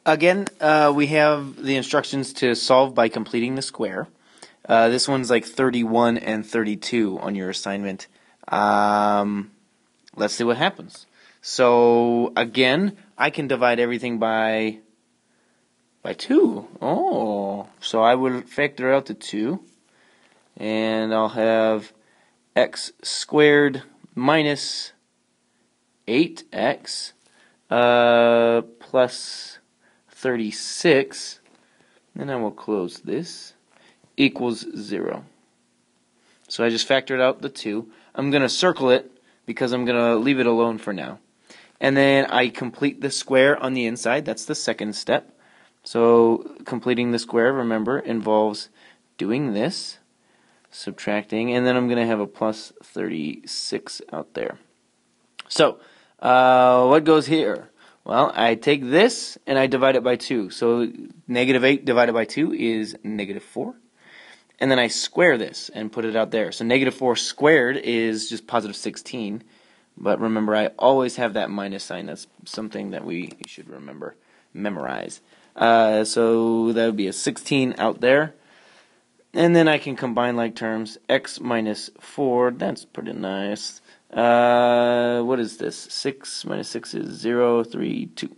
Again, we have the instructions to solve by completing the square. This one's like 31 and 32 on your assignment. Let's see what happens. So again, I can divide everything by 2. Oh, so I will factor out the 2, and I'll have x squared minus 8x plus 36, and I will close this, equals 0. So I just factored out the 2. I'm going to circle it because I'm going to leave it alone for now. And then I complete the square on the inside. That's the second step. So completing the square, remember, involves doing this, subtracting, and then I'm going to have a plus 36 out there. So what goes here? Well, I take this and I divide it by 2. So negative 8 divided by 2 is negative 4. And then I square this and put it out there. So negative 4 squared is just positive 16. But remember, I always have that minus sign. That's something that we should memorize. So that would be a 16 out there. And then I can combine like terms. X minus 4, that's pretty nice. What is this? 6 minus 6 is 0, 3, 2.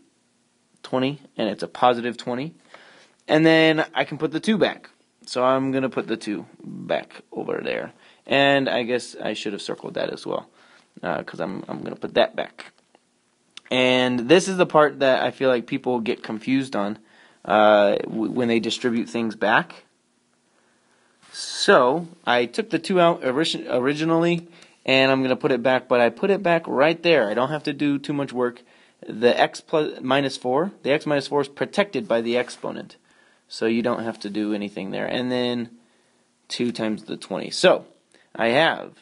20, and it's a positive 20. And then I can put the 2 back. So I'm going to put the 2 back over there. And I guess I should have circled that as well, because I'm going to put that back. And this is the part that I feel like people get confused on when they distribute things back. So I took the 2 out originally, and I'm going to put it back, but I put it back right there. I don't have to do too much work. The x minus 4 is protected by the exponent. So you don't have to do anything there. And then 2 times the 20. So I have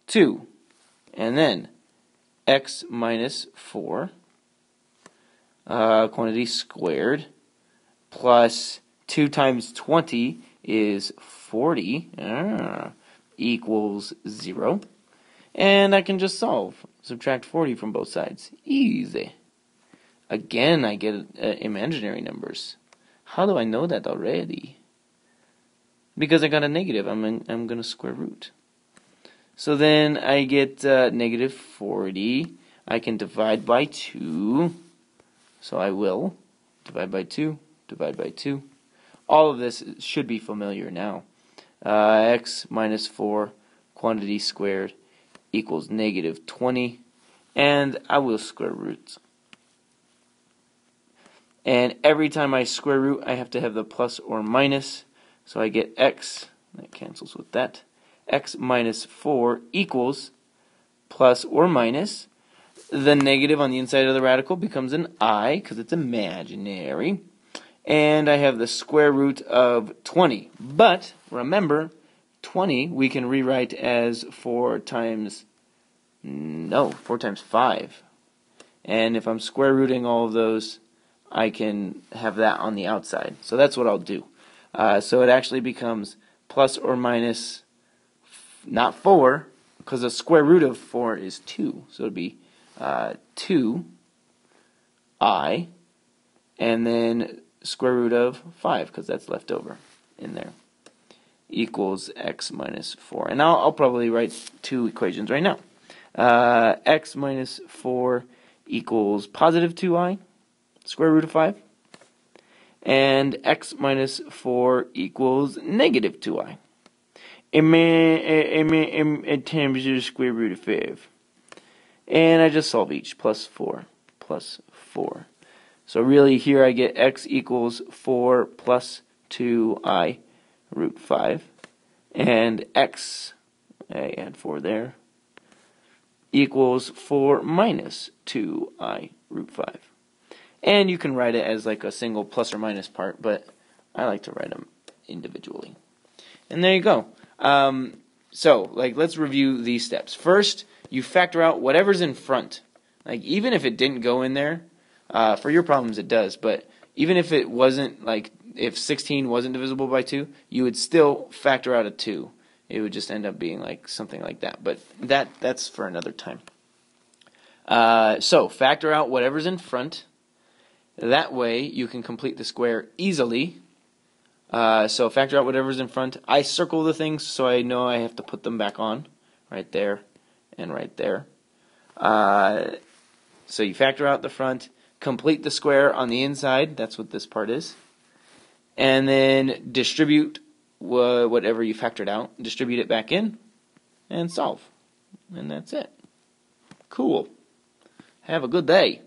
2, and then x minus 4, quantity squared, plus 2 times 20 is 40, equals 0. And I can just solve. Subtract 40 from both sides. Easy. Again, I get imaginary numbers. How do I know that already? Because I got a negative. I'm going to square root. So then I get negative 40. I can divide by 2. So I will divide by 2, divide by 2. All of this should be familiar now. X minus 4, quantity squared, equals negative 20. And I will square root. And every time I square root, I have to have the plus or minus. So I get x, that cancels with that. X minus 4 equals plus or minus. The negative on the inside of the radical becomes an I, because it's imaginary. And I have the square root of 20. But remember, 20 we can rewrite as 4 times 5. And if I'm square rooting all of those, I can have that on the outside. So that's what I'll do. So it actually becomes plus or minus, not 4, because the square root of 4 is 2. So it would be 2i, and then square root of 5, because that's left over in there, equals x minus 4. And I'll probably write 2 equations right now. X minus 4 equals positive 2i, square root of 5, and x minus 4 equals negative 2i. Times the square root of 5. And I just solve each, plus 4, plus 4. So really here I get x equals 4 plus 2i root 5. And x, I add 4 there, equals 4 minus 2i root 5. And you can write it as like a single plus or minus part, but I like to write them individually. And there you go. So, let's review these steps. First, you factor out whatever's in front. Like, even if it didn't go in there, for your problems it does, but even if it wasn't, if 16 wasn't divisible by 2, you would still factor out a 2. It would just end up being something like that. But that's for another time. So factor out whatever's in front. That way you can complete the square easily. So factor out whatever's in front. I circle the things so I know I have to put them back on. Right there and right there. So you factor out the front, complete the square on the inside. That's what this part is. And then distribute whatever you factored out. Distribute it back in and solve. And that's it. Cool. Have a good day.